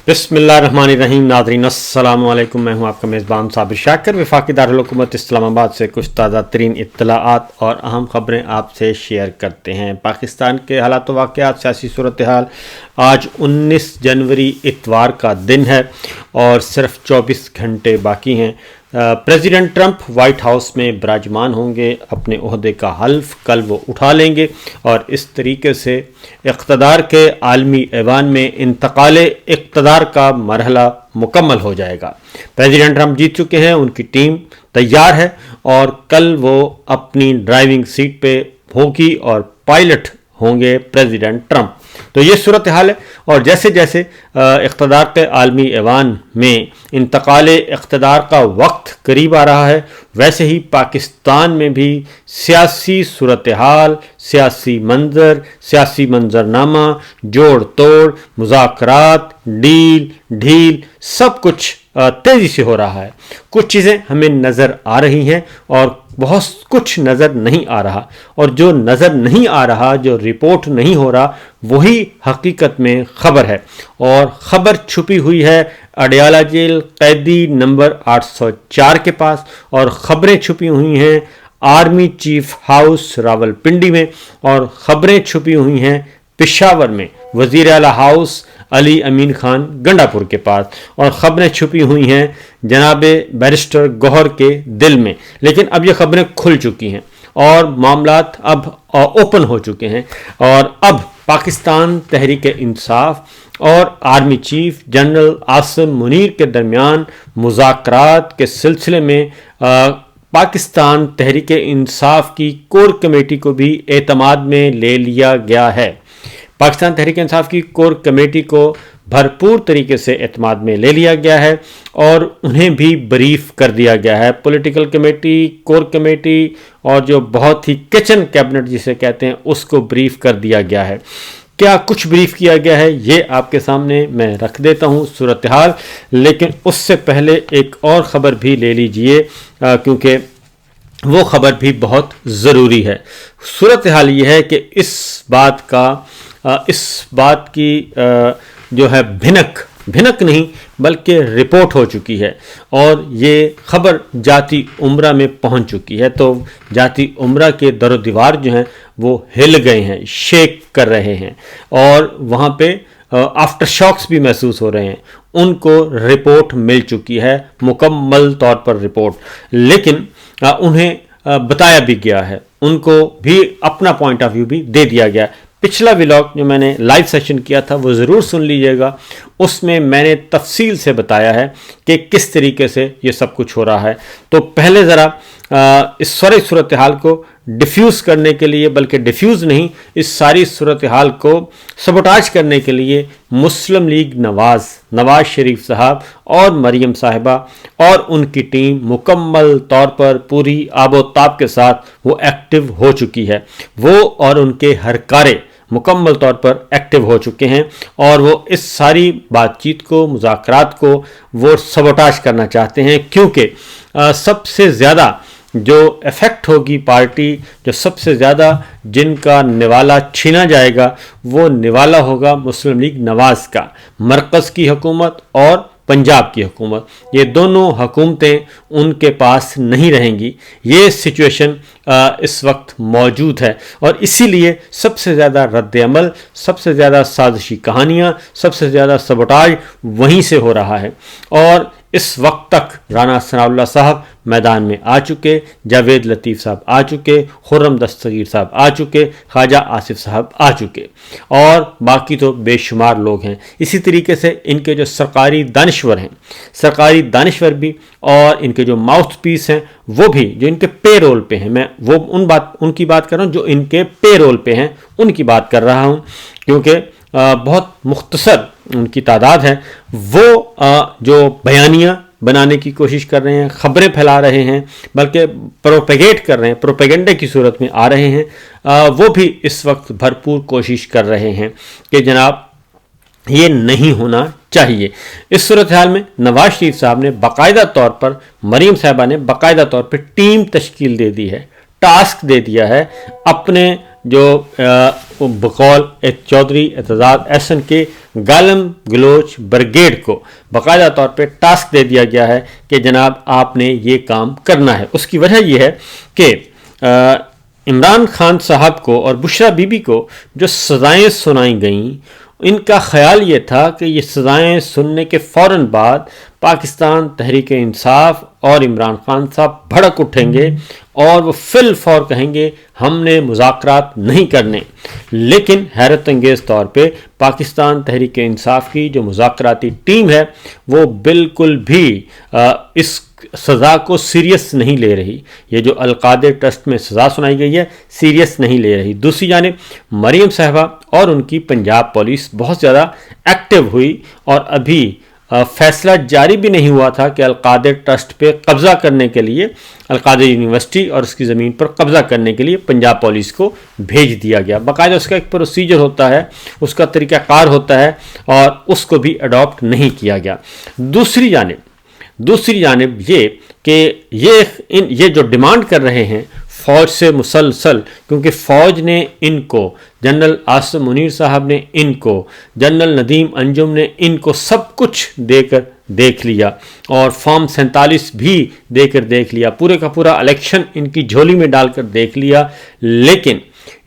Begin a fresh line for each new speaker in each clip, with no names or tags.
बिस्मिल्लाहिर्रहमानिर्रहीम। नाज़रीन अस्सलाम वालेकुम। मैं हूं आपका मेज़बान साबिर शाकिर। वफाकी दारुल हुकूमत इस्लामाबाद से कुछ ताज़ा तरीन इत्तलाआत और अहम ख़बरें आपसे शेयर करते हैं। पाकिस्तान के हालात वाक़यात, सियासी सूरत हाल। आज 19 जनवरी इतवार का दिन है और सिर्फ 24 घंटे बाकी हैं। प्रेसिडेंट ट्रंप वाइट हाउस में विराजमान होंगे, अपने ओहदे का हल्फ कल वो उठा लेंगे और इस तरीके से इक़्तिदार के आलमी ऐवान में इंतकाल इक़्तिदार का मरहला मुकम्मल हो जाएगा। प्रेसिडेंट ट्रंप जीत चुके हैं, उनकी टीम तैयार है और कल वो अपनी ड्राइविंग सीट पे होगी और पायलट होंगे प्रेसिडेंट ट्रंप। तो ये सूरत हाल है और जैसे जैसे इक़्तिदार के आलमी ऐवान में इंतकाल इक़्तिदार का वक्त करीब आ रहा है, वैसे ही पाकिस्तान में भी सियासी सूरत हाल, सियासी मंजरनामा, जोड़ तोड़, मुज़ाकरात, डील ढील सब कुछ तेज़ी से हो रहा है। कुछ चीज़ें हमें नज़र आ रही हैं और बहुत कुछ नज़र नहीं आ रहा, और जो नज़र नहीं आ रहा, जो रिपोर्ट नहीं हो रहा, वही हकीकत में ख़बर है। और ख़बर छुपी हुई है अडयाला जेल कैदी नंबर 804 के पास, और ख़बरें छुपी हुई हैं आर्मी चीफ हाउस रावलपिंडी में, और ख़बरें छुपी हुई हैं पेशावर में वज़ीर आला हाउस अली अमीन खान गंडापुर के पास, और ख़बरें छुपी हुई हैं जनाबे बैरिस्टर गौहर के दिल में। लेकिन अब ये ख़बरें खुल चुकी हैं और मामलात अब ओपन हो चुके हैं, और अब पाकिस्तान तहरीक इंसाफ और army chief general Asim Munir के दरमियान मुज़ाकरात के सिलसिले में पाकिस्तान तहरीक इंसाफ की कोर कमेटी को भी एतमाद में ले लिया गया है। पाकिस्तान तहरीक इंसाफ की कोर कमेटी को भरपूर तरीके से एतमाद में ले लिया गया है और उन्हें भी ब्रीफ कर दिया गया है। पॉलिटिकल कमेटी, कोर कमेटी और जो बहुत ही किचन कैबिनेट जिसे कहते हैं, उसको ब्रीफ कर दिया गया है। क्या कुछ ब्रीफ किया गया है ये आपके सामने मैं रख देता हूँ सूरत हाल, लेकिन उससे पहले एक और ख़बर भी ले लीजिए क्योंकि वो ख़बर भी बहुत ज़रूरी है। सूरत हाल ये है कि इस बात की जो है भिनक नहीं बल्कि रिपोर्ट हो चुकी है और ये ख़बर जाती उम्रा में पहुंच चुकी है। तो जाती उम्रा के दरो दीवार जो हैं वो हिल गए हैं, शेक कर रहे हैं और वहाँ पे आफ्टर शॉक्स भी महसूस हो रहे हैं। उनको रिपोर्ट मिल चुकी है, मुकम्मल तौर पर रिपोर्ट, लेकिन उन्हें बताया भी गया है, उनको भी अपना पॉइंट ऑफ व्यू भी दे दिया गया। पिछला व्लॉग जो मैंने लाइव सेशन किया था वो ज़रूर सुन लीजिएगा, उसमें मैंने तफसील से बताया है कि किस तरीके से ये सब कुछ हो रहा है। तो पहले ज़रा इस सारी सूरत हाल को डिफ्यूज़ करने के लिए, बल्कि डिफ्यूज़ नहीं, इस सारी सूरत हाल को सबोटाज करने के लिए मुस्लिम लीग नवाज़ शरीफ साहब और मरीम साहिबा और उनकी टीम मुकम्मल तौर पर पूरी आबोताब के साथ वो एक्टिव हो चुकी है। वो और उनके हरकारे मुकम्मल तौर पर एक्टिव हो चुके हैं और वो इस सारी बातचीत को, मुज़ाकरात को वो सबोटाज करना चाहते हैं, क्योंकि सबसे ज़्यादा जो इफ़ेक्ट होगी पार्टी, जो सबसे ज़्यादा जिनका निवाला छीना जाएगा, वो निवाला होगा मुस्लिम लीग नवाज़ का। मरकज़ की हुकूमत और पंजाब की हुकूमत, ये दोनों हुकूमतें उनके पास नहीं रहेंगी। ये सिचुएशन इस वक्त मौजूद है और इसीलिए सबसे ज़्यादा रद्द अमल, सबसे ज़्यादा साजिशी कहानियाँ, सबसे ज़्यादा सबोटाज वहीं से हो रहा है। और इस वक्त तक राना सनाउल्लाह साहब मैदान में आ चुके, जावेद लतीफ़ साहब आ चुके, खुर्रम दस्तगीर साहब आ चुके, ख्वाजा आसिफ साहब आ चुके और बाकी तो बेशुमार लोग हैं। इसी तरीके से इनके जो सरकारी दानिश्वर हैं, सरकारी दानिश्वर भी, और इनके जो माउथ पीस हैं वो भी, जो इनके पे रोल पे हैं, मैं वो उनकी बात कर रहा हूँ जो इनके पे रोल पे हैं, उनकी बात कर रहा हूँ, क्योंकि बहुत मुख्तसर उनकी तादाद है। वो जो बयानियाँ बनाने की कोशिश कर रहे हैं, ख़बरें फैला रहे हैं, बल्कि प्रोपेगेट कर रहे हैं, प्रोपेगेंडे की सूरत में आ रहे हैं, वो भी इस वक्त भरपूर कोशिश कर रहे हैं कि जनाब ये नहीं होना चाहिए। इस सूरत हाल में नवाज शरीफ साहब ने बाकायदा तौर पर, मरीम साहिबा ने बाकायदा तौर पर टीम तश्कील दे दी है, टास्क दे दिया है अपने جو بقول چودھری اعتزاز احسن کے گالم گلوچ بریگیڈ کو باقاعدہ طور پہ ٹاسک دے دیا گیا ہے کہ جناب آپ نے یہ کام کرنا ہے. اس کی وجہ یہ ہے کہ عمران خان صاحب کو اور بشرا بی بی کو جو سزائیں سنائی گئیں ان کا خیال یہ تھا کہ یہ سزائیں سننے کے فوراً بعد پاکستان تحریک انصاف اور عمران خان صاحب بھڑک اٹھیں گے اور وہ فی الفور کہیں گے ہم نے مذاکرات نہیں کرنے. لیکن حیرت انگیز طور پہ پاکستان تحریک انصاف کی جو مذاکراتی ٹیم ہے وہ بالکل بھی اس سزا کو سیریس نہیں لے رہی. یہ جو القادر ٹرسٹ میں سزا سنائی گئی ہے سیریس نہیں لے رہی. دوسری جانب مریم صاحبہ اور ان کی پنجاب پولیس بہت زیادہ ایکٹیو ہوئی اور ابھی فیصلہ جاری بھی نہیں ہوا تھا کہ القادر ٹرسٹ پہ قبضہ کرنے کے لیے القادر یونیورسٹی اور اس کی زمین پر قبضہ کرنے کے لیے پنجاب پولیس کو بھیج دیا گیا. باقاعدہ اس کا ایک پروسیجر ہوتا ہے, اس کا طریقہ کار ہوتا ہے اور اس کو بھی اڈاپٹ نہیں کیا گیا. دوسری جانب یہ کہ یہ جو ڈیمانڈ کر رہے ہیں فوج سے مسلسل, کیونکہ فوج نے ان کو, جنرل عاصم منیر صاحب نے ان کو, جنرل ندیم انجم نے ان کو سب کچھ دے کر دیکھ لیا اور فارم 47 بھی دے کر دیکھ لیا, پورے کا پورا الیکشن ان کی جھولی میں ڈال کر دیکھ لیا. لیکن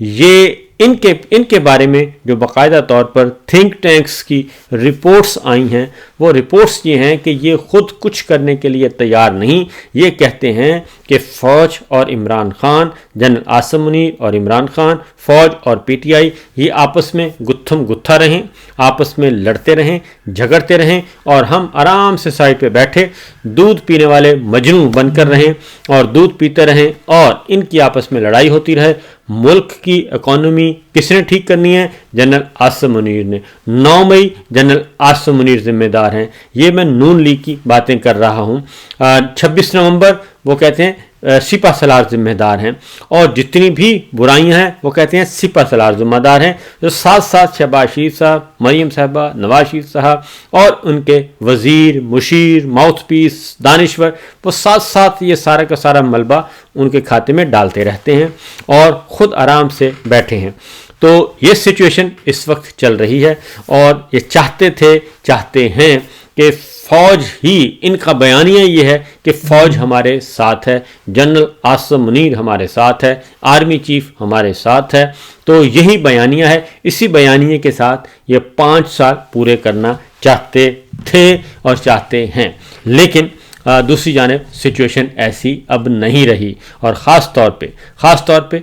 یہ ان کے بارے میں جو باقاعدہ طور پر تھنک ٹینکس کی رپورٹس آئی ہیں وہ رپورٹس یہ ہیں کہ یہ خود کچھ کرنے کے لیے تیار نہیں. یہ کہتے ہیں کہ فوج اور عمران خان, جنرل عاصم منیر اور عمران خان, فوج اور پی ٹی آئی یہ آپس میں گتھم گتھا رہیں, آپس میں لڑتے رہیں, جھگڑتے رہیں اور ہم آرام سے سائڈ پہ بیٹھے دودھ پینے والے مجنوں بن کر رہیں اور دودھ پیتے رہیں اور ان کی آپس میں لڑائی ہوتی رہے. ملک کی اکانومی کس نے ٹھیک کرنی ہے؟ جنرل عاصم منیر نے. 9 مئی جنرل عاصم منیر ذمہ دار ہیں. یہ میں نون لیگ کی باتیں کر رہا ہوں. 26 نومبر وہ کہتے ہیں سپہ سالار ذمہ دار ہیں اور جتنی بھی برائیاں ہیں وہ کہتے ہیں سپہ سالار ذمہ دار ہیں. جو ساتھ ساتھ شہباز شریف صاحب, مریم صاحبہ, نواز شریف صاحب اور ان کے وزیر, مشیر, ماؤتھ پیس, دانشور, وہ ساتھ ساتھ یہ سارا کا سارا ملبہ ان کے کھاتے میں ڈالتے رہتے ہیں اور خود آرام سے بیٹھے ہیں. تو یہ سچویشن اس وقت چل رہی ہے اور یہ چاہتے ہیں کہ فوج ہی, ان کا بیانیہ یہ ہے کہ فوج ہمارے ساتھ ہے, جنرل عاصم منیر ہمارے ساتھ ہے, آرمی چیف ہمارے ساتھ ہے. تو یہی بیانیہ ہے. اسی بیانیے کے ساتھ یہ 5 سال پورے کرنا چاہتے تھے اور چاہتے ہیں. لیکن دوسری جانب سچویشن ایسی اب نہیں رہی اور خاص طور پہ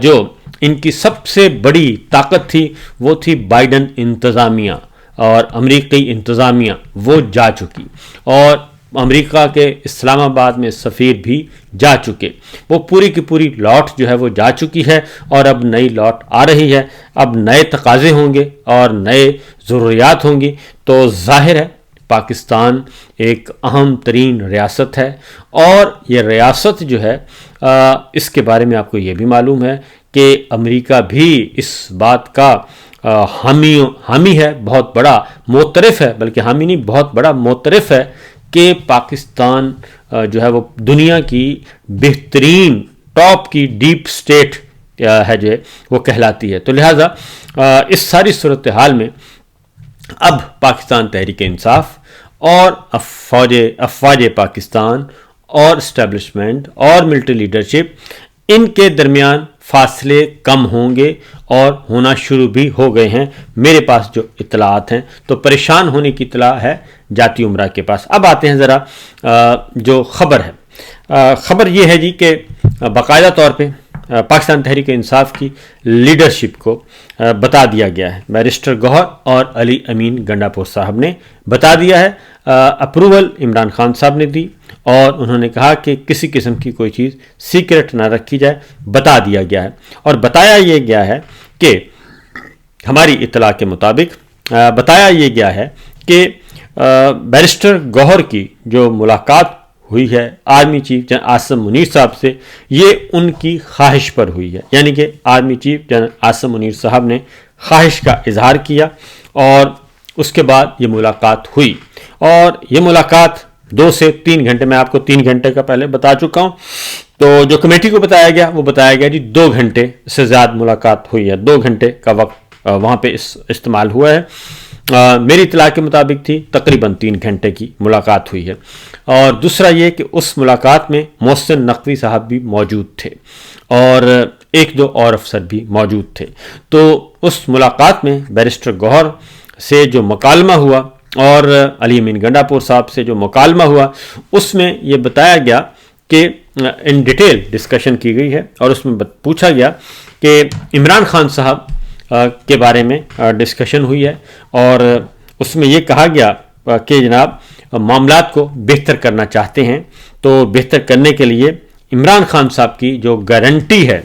جو ان کی سب سے بڑی طاقت تھی وہ تھی بائیڈن انتظامیہ اور امریکی انتظامیہ. وہ جا چکی اور امریکہ کے اسلام آباد میں سفیر بھی جا چکے. وہ پوری کی پوری لاٹ جو ہے وہ جا چکی ہے اور اب نئی لاٹ آ رہی ہے. اب نئے تقاضے ہوں گے اور نئے ضروریات ہوں گی. تو ظاہر ہے پاکستان ایک اہم ترین ریاست ہے اور یہ ریاست جو ہے اس کے بارے میں آپ کو یہ بھی معلوم ہے کہ امریکہ بھی اس بات کا حامی ہے, بہت بڑا معترف ہے, بلکہ حامی نہیں بہت بڑا معترف ہے کہ پاکستان جو ہے وہ دنیا کی بہترین ٹاپ کی ڈیپ سٹیٹ ہے جو ہے وہ کہلاتی ہے. تو لہٰذا اس ساری صورتحال میں اب پاکستان تحریک انصاف اور افواج پاکستان اور اسٹیبلشمنٹ اور ملٹری لیڈرشپ ان کے درمیان فاصلے کم ہوں گے اور ہونا شروع بھی ہو گئے ہیں. میرے پاس جو اطلاعات ہیں تو پریشان ہونے کی اطلاع ہے جاتی عمرہ کے پاس. اب آتے ہیں ذرا جو خبر ہے. خبر یہ ہے جی کہ باقاعدہ طور پہ پاکستان تحریک انصاف کی لیڈرشپ کو بتا دیا گیا ہے. بیرسٹر گوہر اور علی امین گنڈاپور صاحب نے بتا دیا ہے. اپروول عمران خان صاحب نے دی اور انہوں نے کہا کہ کسی قسم کی کوئی چیز سیکرٹ نہ رکھی جائے. بتا دیا گیا ہے اور بتایا یہ گیا ہے کہ ہماری اطلاع کے مطابق بتایا یہ گیا ہے کہ بیرسٹر گوہر کی جو ملاقات ہوئی ہے army chief general Asim Munir صاحب سے, یہ ان کی خواہش پر ہوئی ہے. یعنی کہ army chief general Asim Munir صاحب نے خواہش کا اظہار کیا اور اس کے بعد یہ ملاقات ہوئی اور یہ ملاقات 2 से 3 घंटे, मैं आपको 3 घंटे का पहले बता चुका हूँ। तो जो कमेटी को बताया गया वो बताया गया जी 2 घंटे से ज़्यादा मुलाकात हुई है, 2 घंटे का वक्त वहाँ पे इस्तेमाल हुआ है। मेरी इत्तला के मुताबिक थी तकरीबन 3 घंटे की मुलाकात हुई है। और दूसरा ये कि उस मुलाकात में मोहसिन नकवी साहब भी मौजूद थे और 1-2 और अफसर भी मौजूद थे। तो उस मुलाकात में बैरिस्टर गौहर से जो मुकालमा हुआ और अली अमीन गंडापुर साहब से जो मुकालमा हुआ, उसमें ये बताया गया कि इन डिटेल डिस्कशन की गई है और उसमें पूछा गया कि इमरान खान साहब के बारे में डिस्कशन हुई है और उसमें ये कहा गया कि जनाब मामलात को बेहतर करना चाहते हैं, तो बेहतर करने के लिए इमरान खान साहब की जो गारंटी है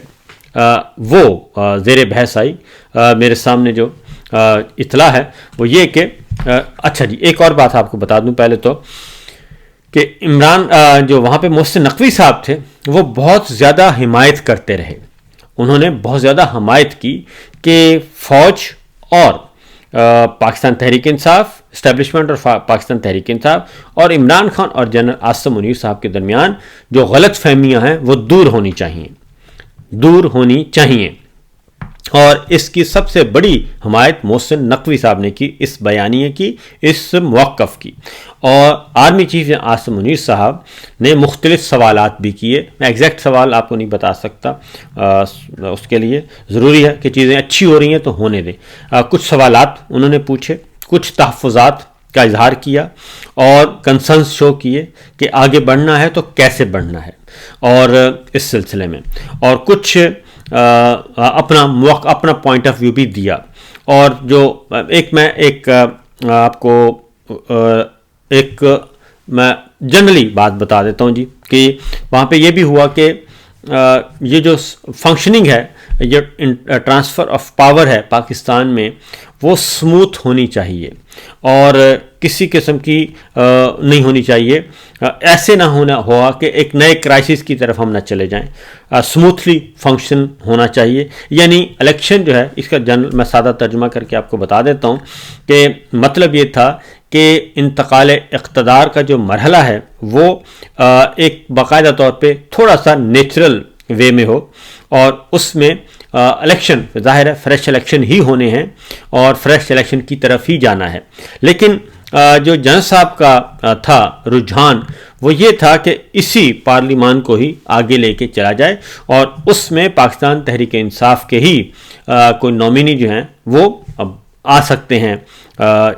वो ज़ेर बहस आई। मेरे सामने जो इत्तला है वो ये कि अच्छा जी, एक और बात आपको बता दूं पहले तो कि इमरान जो वहाँ पे मोहसिन नकवी साहब थे वो बहुत ज़्यादा हिमायत करते रहे। उन्होंने बहुत ज़्यादा हिमायत की कि फ़ौज और पाकिस्तान तहरीक इंसाफ, इस्टेब्लिशमेंट और पाकिस्तान तहरीक इंसाफ और इमरान खान और जनरल आसिम मुनीर साहब के दरमियान जो गलत फहमियाँ हैं वो दूर होनी चाहिए। और इसकी सबसे बड़ी हमायत मोहसिन नकवी साहब ने की, इस बयानिए की, इस मौक़िफ़ की। और आर्मी चीफ आसिम मुनीर साहब ने मुख्तलिफ सवालात भी किए। मैं एग्जैक्ट सवाल आपको नहीं बता सकता, उसके लिए ज़रूरी है कि चीज़ें अच्छी हो रही हैं तो होने दें। कुछ सवालात उन्होंने पूछे, कुछ तहफ़्फ़ुज़ात का इजहार किया और कंसर्न्स शो किए कि आगे बढ़ना है तो कैसे बढ़ना है और इस सिलसिले में, और कुछ अपना पॉइंट ऑफ व्यू भी दिया। और जो मैं जनरली बात बता देता हूँ जी कि वहाँ पे ये भी हुआ कि ये जो फंक्शनिंग है, ये ट्रांसफ़र ऑफ पावर है पाकिस्तान में, वो स्मूथ होनी चाहिए और किसी किस्म की नहीं होनी चाहिए। ऐसे ना हुआ कि एक नए क्राइसिस की तरफ हम ना चले जाएं। स्मूथली फंक्शन होना चाहिए। यानी इलेक्शन जो है, इसका जनरल मैं सादा तर्जुमा करके आपको बता देता हूँ कि मतलब ये था कि इंतकाल इक़्तिदार का जो मरहला है वो एक बाकायदा तौर पे थोड़ा सा नेचुरल वे में हो और उसमें इलेक्शन ज़ाहिर है फ्रेश इलेक्शन ही होने हैं और फ्रेश इलेक्शन की तरफ ही जाना है। लेकिन जो जनरल साहब का था रुझान वो ये था कि इसी पार्लिमान को ही आगे लेके चला जाए और उसमें पाकिस्तान तहरीक इंसाफ के ही कोई नॉमिनी जो हैं वो आ सकते हैं,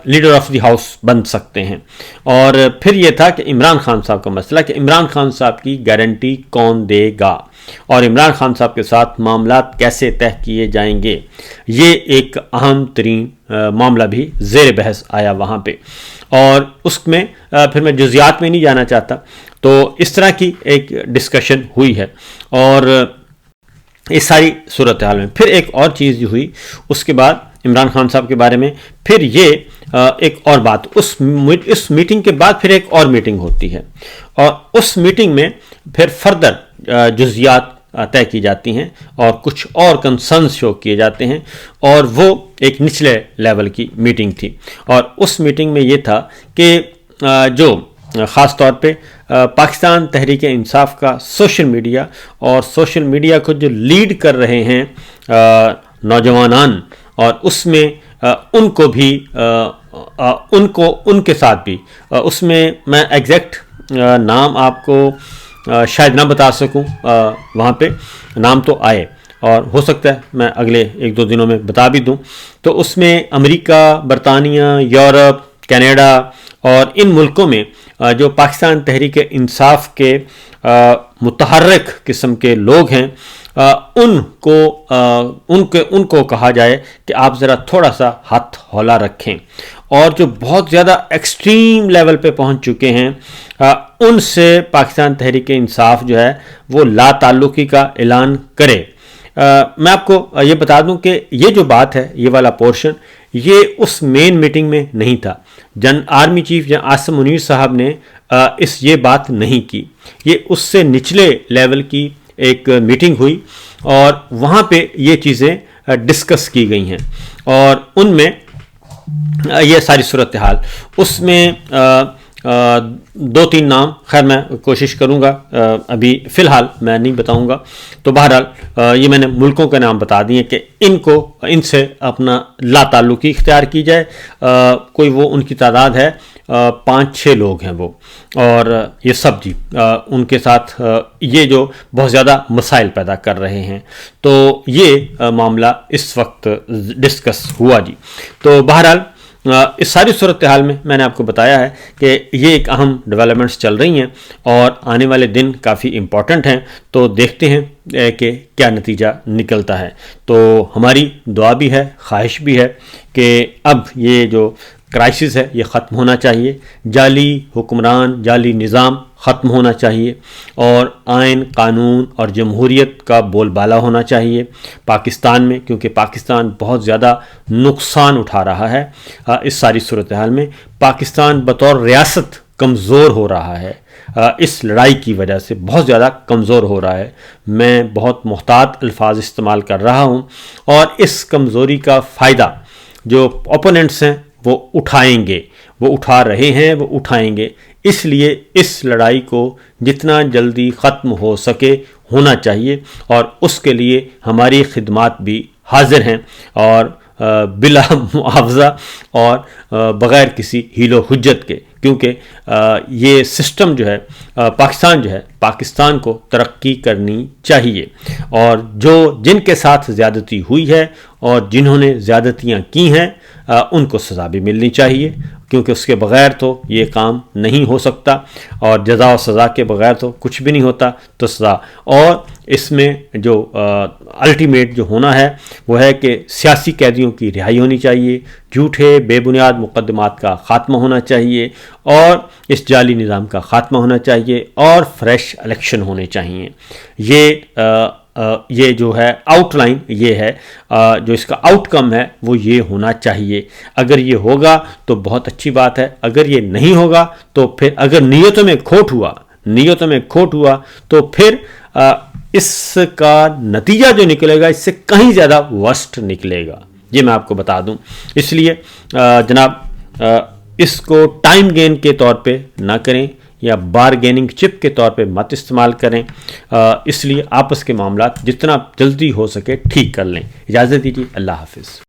लीडर ऑफ द हाउस बन सकते हैं। और फिर ये था कि इमरान खान साहब का मसला कि इमरान खान साहब की गारंटी कौन देगा और इमरान खान साहब के साथ मामलात कैसे तय किए जाएंगे। ये एक अहम तरीन मामला भी ज़ेर बहस आया वहाँ पे और उसमें फिर मैं जुज़ियात में नहीं जाना चाहता। तो इस तरह की एक डिस्कशन हुई है और इस सारी सूरत हाल में फिर एक और चीज़ जो हुई उसके बाद इमरान खान साहब के बारे में, फिर ये एक और बात, उस मीटिंग के बाद फिर एक और मीटिंग होती है और उस मीटिंग में फिर फर्दर जुज़ियात तय की जाती हैं और कुछ और कंसर्न्स शो किए जाते हैं और वो एक निचले लेवल की मीटिंग थी। और उस मीटिंग में ये था कि जो ख़ास तौर पे पाकिस्तान तहरीक इंसाफ का सोशल मीडिया और सोशल मीडिया को जो लीड कर रहे हैं नौजवानान, और उसमें उनको भी उनके साथ भी उसमें मैं एग्जैक्ट नाम आपको शायद ना बता सकूं, वहाँ पे नाम तो आए और हो सकता है मैं अगले 1-2 दिनों में बता भी दूं। तो उसमें अमेरिका, बरतानिया, यूरोप, कनाडा और इन मुल्कों में जो पाकिस्तान तहरीक इंसाफ के मुतहर्रिक किस्म के लोग हैं उनको कहा जाए कि आप ज़रा थोड़ा सा हाथ हौला रखें और जो बहुत ज़्यादा एक्सट्रीम लेवल पे पहुंच चुके हैं उनसे पाकिस्तान तहरीक इंसाफ जो है वो ला ताल्लुकी का ऐलान करे। मैं आपको ये बता दूं कि ये जो बात है, ये वाला पोर्शन, ये उस मेन मीटिंग में नहीं था। आर्मी चीफ जन आसिम मुनीर साहब ने ये बात नहीं की। ये उससे निचले लेवल की एक मीटिंग हुई और वहाँ पे ये चीज़ें डिस्कस की गई हैं और उनमें ये सारी सूरत हाल उसमें دو تین نام خیر میں کوشش کروں گا، ابھی فی الحال میں نہیں بتاؤں گا. تو بہرحال یہ میں نے ملکوں کے نام بتا دیے کہ ان سے اپنا لا تعلقی اختیار کی جائے. کوئی وہ ان کی تعداد ہے 5-6 لوگ ہیں وہ، اور یہ سب جی ان کے ساتھ یہ جو بہت زیادہ مسائل پیدا کر رہے ہیں، تو یہ معاملہ اس وقت ڈسکس ہوا جی. تو بہرحال اس ساری صورتحال میں نے آپ کو بتایا ہے کہ یہ ایک اہم ڈیولپمنٹس چل رہی ہیں اور آنے والے دن کافی امپورٹنٹ ہیں. تو دیکھتے ہیں کہ کیا نتیجہ نکلتا ہے. تو ہماری دعا بھی ہے، خواہش بھی ہے کہ اب یہ جو کرائسس ہے یہ ختم ہونا چاہیے، جعلی حکمران، جعلی نظام ختم ہونا چاہیے، اور آئین، قانون اور جمہوریت کا بول بالا ہونا چاہیے پاکستان میں، کیونکہ پاکستان بہت زیادہ نقصان اٹھا رہا ہے اس ساری صورتحال میں. پاکستان بطور ریاست کمزور ہو رہا ہے، اس لڑائی کی وجہ سے بہت زیادہ کمزور ہو رہا ہے. میں بہت محتاط الفاظ استعمال کر رہا ہوں، اور اس کمزوری کا فائدہ جو اوپوننٹس ہیں وہ اٹھائیں گے، وہ اٹھا رہے ہیں، وہ اٹھائیں گے. اس لیے اس لڑائی کو جتنا جلدی ختم ہو سکے ہونا چاہیے، اور اس کے لیے ہماری خدمات بھی حاضر ہیں، اور بلا معاوضہ اور بغیر کسی حیل و حجت کے، کیونکہ یہ سسٹم جو ہے پاکستان جو ہے، پاکستان کو ترقی کرنی چاہیے، اور جن کے ساتھ زیادتی ہوئی ہے اور جنہوں نے زیادتیاں کی ہیں ان کو سزا بھی ملنی چاہیے، کیونکہ اس کے بغیر تو یہ کام نہیں ہو سکتا، اور جزا و سزا کے بغیر تو کچھ بھی نہیں ہوتا. تو سزا، اور اس میں جو الٹیمیٹ جو ہونا ہے وہ ہے کہ سیاسی قیدیوں کی رہائی ہونی چاہیے، جھوٹے بے بنیاد مقدمات کا خاتمہ ہونا چاہیے، اور اس جعلی نظام کا خاتمہ ہونا چاہیے، اور فریش الیکشن ہونے چاہیے. یہ جو ہے آؤٹ لائن یہ ہے، جو اس کا آؤٹ کم ہے وہ یہ ہونا چاہیے. اگر یہ ہوگا تو بہت اچھی بات ہے، اگر یہ نہیں ہوگا تو پھر اگر نیتوں میں کھوٹ ہوا تو پھر اس کا نتیجہ جو نکلے گا اس سے کہیں زیادہ ورسٹ نکلے گا، یہ میں آپ کو بتا دوں. اس لیے جناب اس کو ٹائم گین کے طور پہ نہ کریں، یا بارگیننگ چپ کے طور پہ مت استعمال کریں. اس لیے آپس کے معاملات جتنا جلدی ہو سکے ٹھیک کر لیں. اجازت دیجیے، اللہ حافظ.